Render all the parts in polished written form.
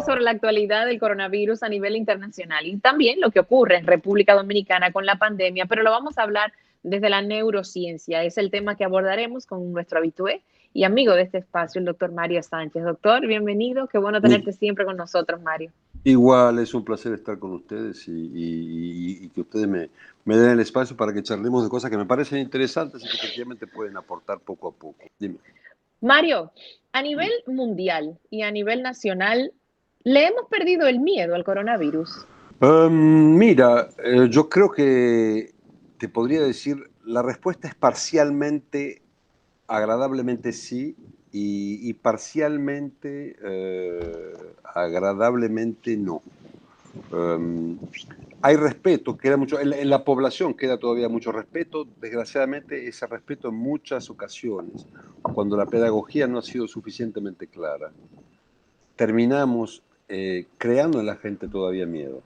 sobre la actualidad del coronavirus a nivel internacional y también lo que ocurre en República Dominicana con la pandemia, pero lo vamos a hablar desde la neurociencia. Es el tema que abordaremos con nuestro habitué y amigo de este espacio, el doctor Mario Sánchez. Doctor, bienvenido. Qué bueno tenerte siempre con nosotros, Mario. Igual es un placer estar con ustedes y que ustedes me den el espacio para que charlemos de cosas que me parecen interesantes y que efectivamente pueden aportar poco a poco. Dime. Mario, a nivel mundial y a nivel nacional, ¿le hemos perdido el miedo al coronavirus? Mira, yo creo que te podría decir, la respuesta es parcialmente, agradablemente sí, y parcialmente, agradablemente no. Um, Hay respeto, queda mucho, en la población queda todavía mucho respeto. Desgraciadamente, ese respeto en muchas ocasiones, cuando la pedagogía no ha sido suficientemente clara, terminamos creando en la gente todavía miedo.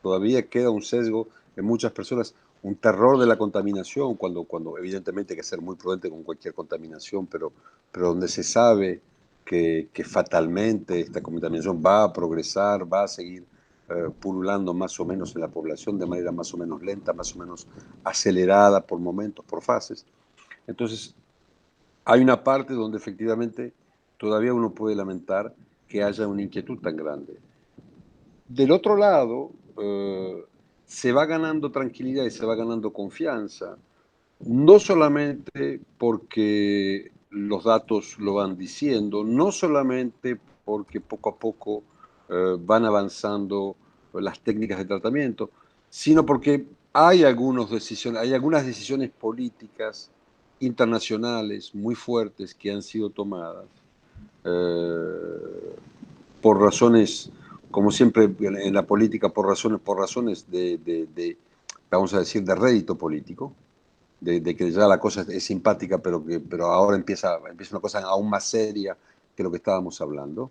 Todavía queda un sesgo en muchas personas, un terror de la contaminación, cuando evidentemente hay que ser muy prudente con cualquier contaminación, pero donde se sabe que fatalmente esta contaminación va a progresar, va a seguir pululando más o menos en la población de manera más o menos lenta, más o menos acelerada por momentos, por fases. Entonces, hay una parte donde efectivamente todavía uno puede lamentar que haya una inquietud tan grande. Del otro lado, se va ganando tranquilidad y se va ganando confianza, no solamente porque los datos lo van diciendo, no solamente porque poco a poco van avanzando las técnicas de tratamiento, sino porque hay algunas decisiones políticas internacionales muy fuertes que han sido tomadas eh, por razones, como siempre en la política, por razones vamos a decir, de rédito político, de que ya la cosa es simpática, pero ahora empieza una cosa aún más seria que lo que estábamos hablando,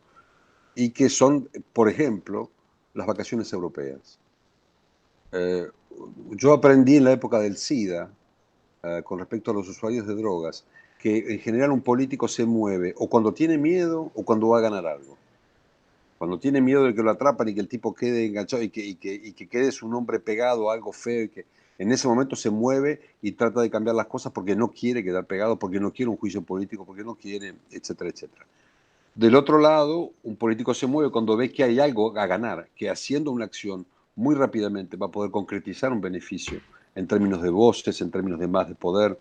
y que son, por ejemplo, las vacaciones europeas. Eh, yo aprendí en la época del SIDA, con respecto a los usuarios de drogas, que en general un político se mueve o cuando tiene miedo o cuando va a ganar algo. Cuando tiene miedo de que lo atrapan y que el tipo quede enganchado y que quede su nombre pegado a algo feo y que en ese momento se mueve y trata de cambiar las cosas porque no quiere quedar pegado, porque no quiere un juicio político, porque no quiere, etcétera, etcétera. Del otro lado, un político se mueve cuando ve que hay algo a ganar, que haciendo una acción muy rápidamente va a poder concretizar un beneficio en términos de voces, en términos de más de poder,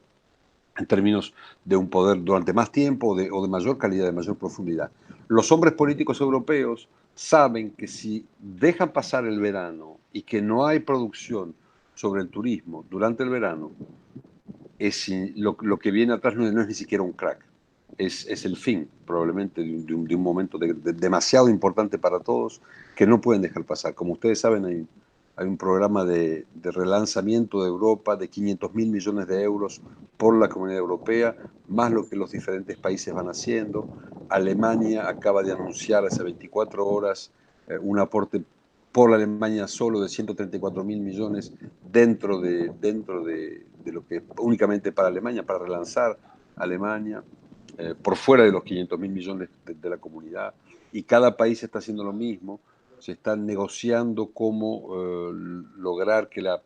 en términos de un poder durante más tiempo o de mayor calidad, de mayor profundidad. Los hombres políticos europeos saben que si dejan pasar el verano y que no hay producción sobre el turismo durante el verano, lo que viene atrás no es ni siquiera un crack, es el fin probablemente de un momento demasiado importante para todos que no pueden dejar pasar. Como ustedes saben, hay un programa de relanzamiento de Europa de 500.000 millones de euros por la Comunidad Europea, más lo que los diferentes países van haciendo. Alemania acaba de anunciar hace 24 horas un aporte por la Alemania solo de 134.000 millones dentro de lo que únicamente para Alemania, para relanzar Alemania, por fuera de los 500.000 millones de la comunidad. Y cada país está haciendo lo mismo. Se están negociando cómo lograr que las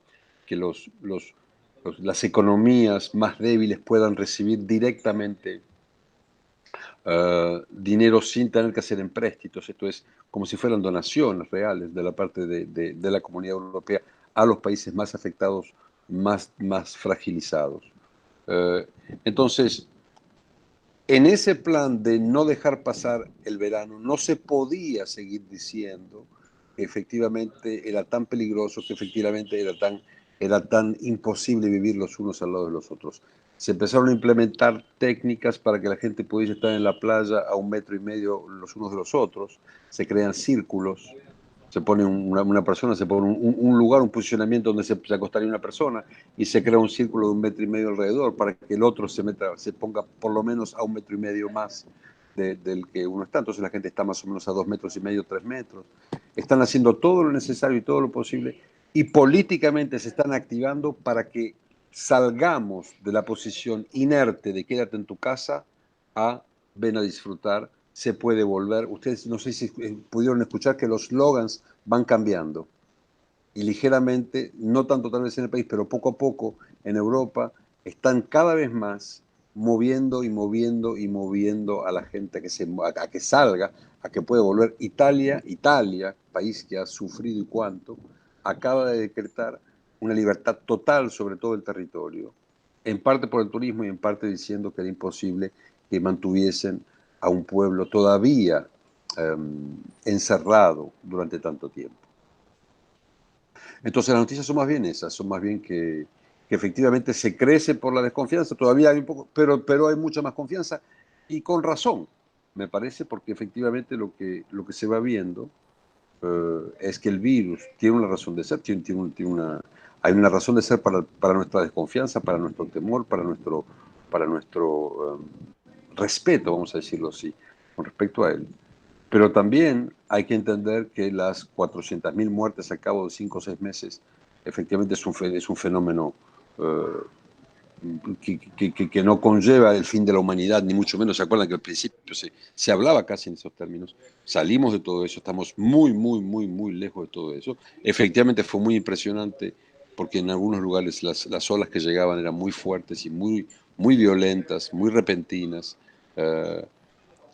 economías más débiles puedan recibir directamente dinero sin tener que hacer empréstitos. Esto es como si fueran donaciones reales de la parte de la Comunidad Europea a los países más afectados, más fragilizados. Eh, entonces, en ese plan de no dejar pasar el verano, no se podía seguir diciendo que efectivamente era tan peligroso, que efectivamente era tan imposible vivir los unos al lado de los otros. Se empezaron a implementar técnicas para que la gente pudiese estar en la playa a 1,5 metros los unos de los otros. Se crean círculos, se pone una persona, se pone un lugar, un posicionamiento donde se acostaría una persona y se crea un círculo de 1,5 metros alrededor para que el otro se ponga por lo menos a 1,5 metros más del que uno está. Entonces la gente está más o menos a 2,5 metros, 3 metros. Están haciendo todo lo necesario y todo lo posible y políticamente se están activando para que salgamos de la posición inerte de quédate en tu casa a ven a disfrutar se puede volver. Ustedes no sé si pudieron escuchar que los slogans van cambiando y ligeramente, no tanto tal vez en el país, pero poco a poco en Europa están cada vez más moviendo y moviendo y moviendo a la gente a que salga, a que pueda volver. Italia, país que ha sufrido y cuánto, acaba de decretar una libertad total sobre todo el territorio, en parte por el turismo y en parte diciendo que era imposible que mantuviesen a un pueblo todavía encerrado durante tanto tiempo. Entonces las noticias son más bien esas, son más bien que efectivamente se crece por la desconfianza, todavía hay un poco, pero hay mucha más confianza y con razón, me parece, porque efectivamente lo que se va viendo es que el virus tiene una razón de ser, hay una razón de ser para nuestra desconfianza, para nuestro temor, para nuestro respeto, vamos a decirlo así, con respecto a él. Pero también hay que entender que las 400.000 muertes al cabo de 5 o 6 meses efectivamente es un fenómeno que no conlleva el fin de la humanidad, ni mucho menos. ¿Se acuerdan que al principio se hablaba casi en esos términos? Salimos de todo eso, estamos muy, muy, muy, muy lejos de todo eso. Efectivamente fue muy impresionante porque en algunos lugares las olas que llegaban eran muy fuertes y muy, muy violentas, muy repentinas.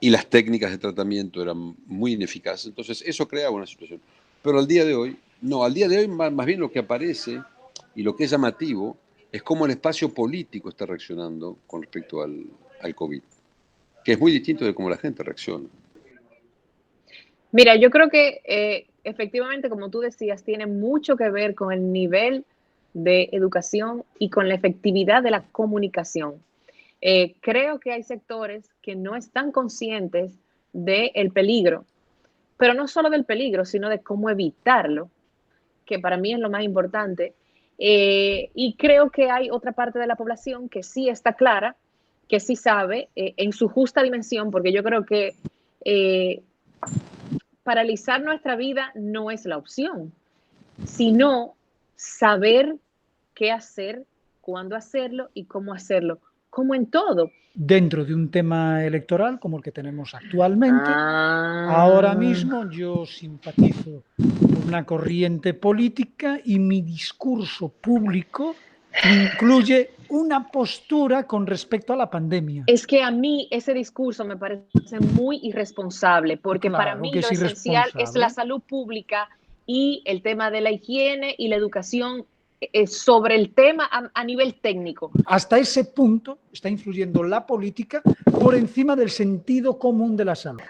Y las técnicas de tratamiento eran muy ineficaces. Entonces, eso creaba una situación. Pero al día de hoy, no, al día de hoy más bien lo que aparece y lo que es llamativo es cómo el espacio político está reaccionando con respecto al COVID, que es muy distinto de cómo la gente reacciona. Mira, yo creo que efectivamente, como tú decías, tiene mucho que ver con el nivel de educación y con la efectividad de la comunicación. Creo que hay sectores que no están conscientes del peligro, pero no solo del peligro, sino de cómo evitarlo, que para mí es lo más importante. Y creo que hay otra parte de la población que sí está clara, que sí sabe en su justa dimensión, porque yo creo que paralizar nuestra vida no es la opción, sino saber qué hacer, cuándo hacerlo y cómo hacerlo, como en todo. Dentro de un tema electoral como el que tenemos actualmente, ahora Ah, mismo yo simpatizo por una corriente política y mi discurso público incluye una postura con respecto a la pandemia. es que a mí ese discurso me parece muy irresponsable, porque para Claro mí que es lo esencial es la irresponsable. salud pública y el tema de la higiene y la educación sobre el tema a nivel técnico. Hasta ese punto está influyendo la política por encima del sentido común de la salud.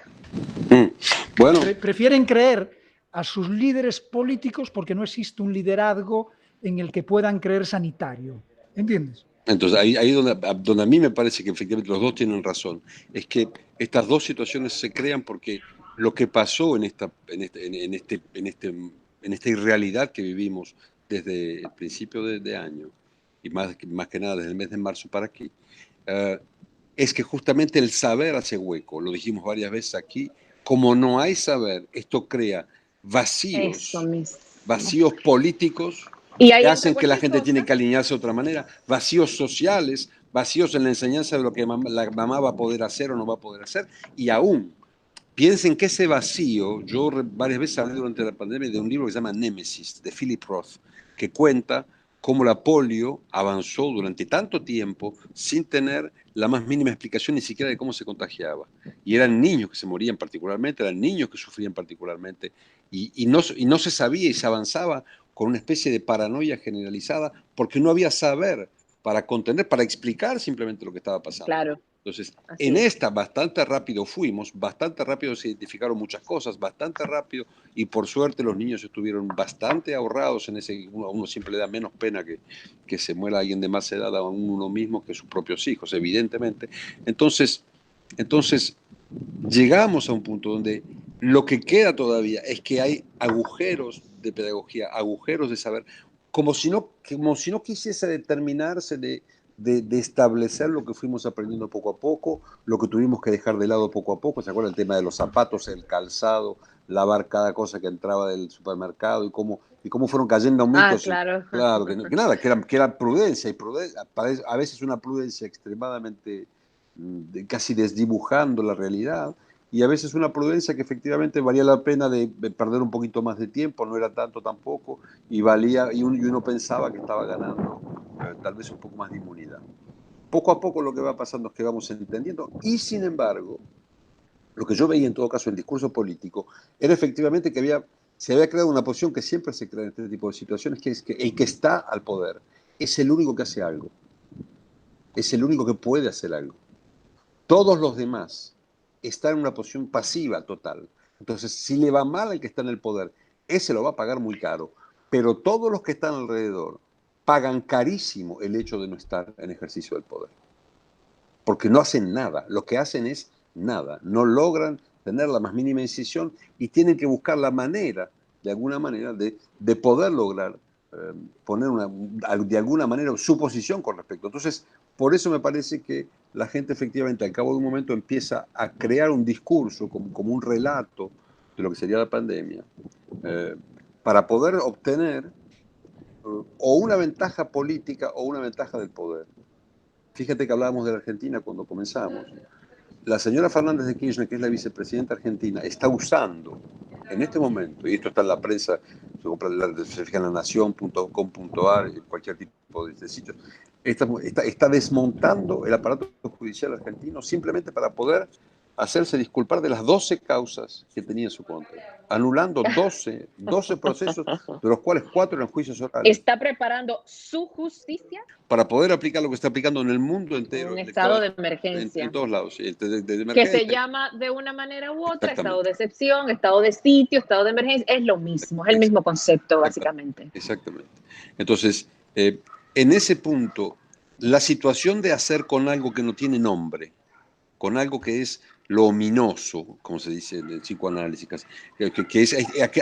Bueno, Prefieren creer a sus líderes políticos porque no existe un liderazgo en el que puedan creer sanitario. ¿Entiendes? entonces ahí donde a mí me parece que efectivamente los dos tienen razón, es que estas dos situaciones se crean porque lo que pasó en esta irrealidad que vivimos desde el principio de año, y más que nada desde el mes de marzo para aquí, uh, es que justamente el saber hace hueco, lo dijimos varias veces aquí, como no hay saber, esto crea Eso vacíos, mismo. vacíos políticos Y que ahí entra hacen que la cualquier gente tiene cosa. que alinearse de otra manera, vacíos sociales, vacíos en la enseñanza de lo que la mamá va a poder hacer o no va a poder hacer, y aún piensen que ese vacío, yo varias veces hablé durante la pandemia de un libro que se llama Némesis, de Philip Roth, que cuenta cómo la polio avanzó durante tanto tiempo sin tener la más mínima explicación ni siquiera de cómo se contagiaba. Y eran niños que se morían particularmente, eran niños que sufrían particularmente, y no se sabía y se avanzaba con una especie de paranoia generalizada porque no había saber para contener, para explicar simplemente lo que estaba pasando. Claro, Entonces, así en es. esta bastante rápido fuimos, bastante rápido se identificaron muchas cosas, bastante rápido, y por suerte los niños estuvieron bastante ahorrados en ese, a uno siempre le da menos pena que se muera alguien de más edad a uno mismo que sus propios hijos, evidentemente. Entonces llegamos a un punto donde lo que queda todavía es que hay agujeros de pedagogía, agujeros de saber, como si no quisiese determinarse de establecer lo que fuimos aprendiendo poco a poco, lo que tuvimos que dejar de lado poco a poco. ¿Se acuerdan el tema de los zapatos, el calzado, lavar cada cosa que entraba del supermercado y cómo fueron cayendo Ah, mitos? claro. Claro, que nada, que era prudencia, a veces una prudencia extremadamente casi desdibujando la realidad, y a veces una prudencia que efectivamente valía la pena de perder un poquito más de tiempo, no era tanto tampoco, y uno pensaba que estaba ganando tal vez un poco más de inmunidad. Poco a poco lo que va pasando es que vamos entendiendo, y sin embargo, lo que yo veía en todo caso en el discurso político era efectivamente que se había creado una posición que siempre se crea en este tipo de situaciones, que es que el que está al poder es el único que hace algo, es el único que puede hacer algo. Todos los demás están en una posición pasiva total. Entonces, si le va mal al que está en el poder, ese lo va a pagar muy caro. Pero todos los que están alrededor pagan carísimo el hecho de no estar en ejercicio del poder. Porque no hacen nada. Lo que hacen es nada. No logran tener la más mínima incisión y tienen que buscar la manera, de alguna manera, de poder lograr poner de alguna manera su posición con respecto. Entonces, por eso me parece que la gente efectivamente al cabo de un momento empieza a crear un discurso como un relato de lo que sería la pandemia, para poder obtener o una ventaja política o una ventaja del poder. Fíjate que hablábamos de la Argentina cuando comenzamos. La señora Fernández de Kirchner, que es la vicepresidenta argentina, está usando en este momento, y esto está en la prensa, se fija en la nación.com.ar, cualquier tipo de sitios, está desmontando el aparato judicial argentino simplemente para poder hacerse disculpar de las 12 causas que tenía en su contra, anulando 12 procesos, de los cuales 4 eran juicios orales. ¿Está preparando su justicia? Para poder aplicar lo que está aplicando en el mundo entero. Un estado de emergencia. En todos lados. De emergencia. Que se llama de una manera u otra estado de excepción, estado de sitio, estado de emergencia. Es lo mismo, es el mismo concepto, básicamente. Exactamente. Entonces, en ese punto, la situación de hacer con algo que no tiene nombre, con algo que es lo ominoso, como se dice en el psicoanálisis, que es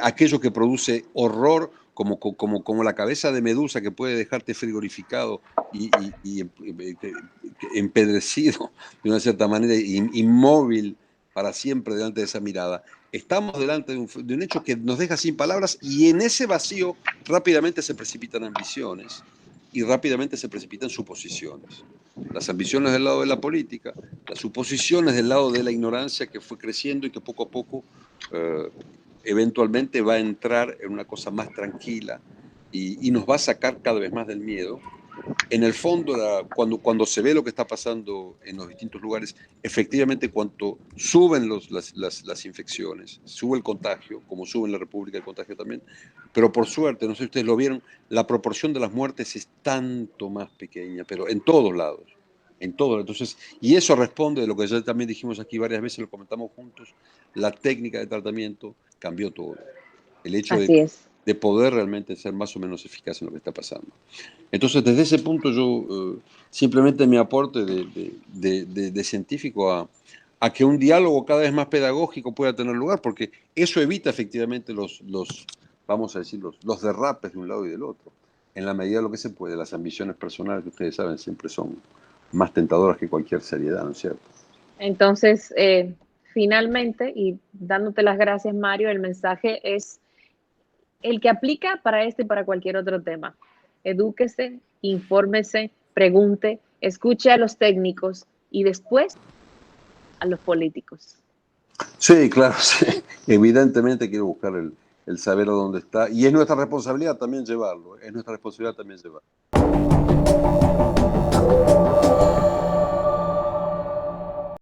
aquello que produce horror, como la cabeza de medusa que puede dejarte frigorificado y empedrecido de una cierta manera, inmóvil para siempre delante de esa mirada. Estamos delante de un hecho que nos deja sin palabras, y en ese vacío rápidamente se precipitan ambiciones y rápidamente se precipitan suposiciones. Las ambiciones del lado de la política, las suposiciones del lado de la ignorancia, que fue creciendo y que poco a poco eventualmente va a entrar en una cosa más tranquila y nos va a sacar cada vez más del miedo. En el fondo, cuando se ve lo que está pasando en los distintos lugares, efectivamente cuanto suben las infecciones, sube el contagio, como sube en la República el contagio también, pero por suerte, no sé si ustedes lo vieron, la proporción de las muertes es tanto más pequeña, pero en todos lados. Entonces, y eso responde de lo que ya también dijimos aquí varias veces, lo comentamos juntos, la técnica de tratamiento cambió todo. El hecho de poder realmente ser más o menos eficaz en lo que está pasando. Entonces, desde ese punto yo simplemente mi aporte de científico a que un diálogo cada vez más pedagógico pueda tener lugar, porque eso evita efectivamente vamos a decir, los derrapes de un lado y del otro. En la medida de lo que se puede, las ambiciones personales, que ustedes saben, siempre son más tentadoras que cualquier seriedad, ¿no es cierto? Entonces, finalmente, y dándote las gracias, Mario, el mensaje es el que aplica para este y para cualquier otro tema. Edúquese, infórmese, pregunte, escuche a los técnicos y después a los políticos. Sí, claro, sí. Evidentemente quiero buscar el saber a dónde está, y es nuestra responsabilidad también llevarlo,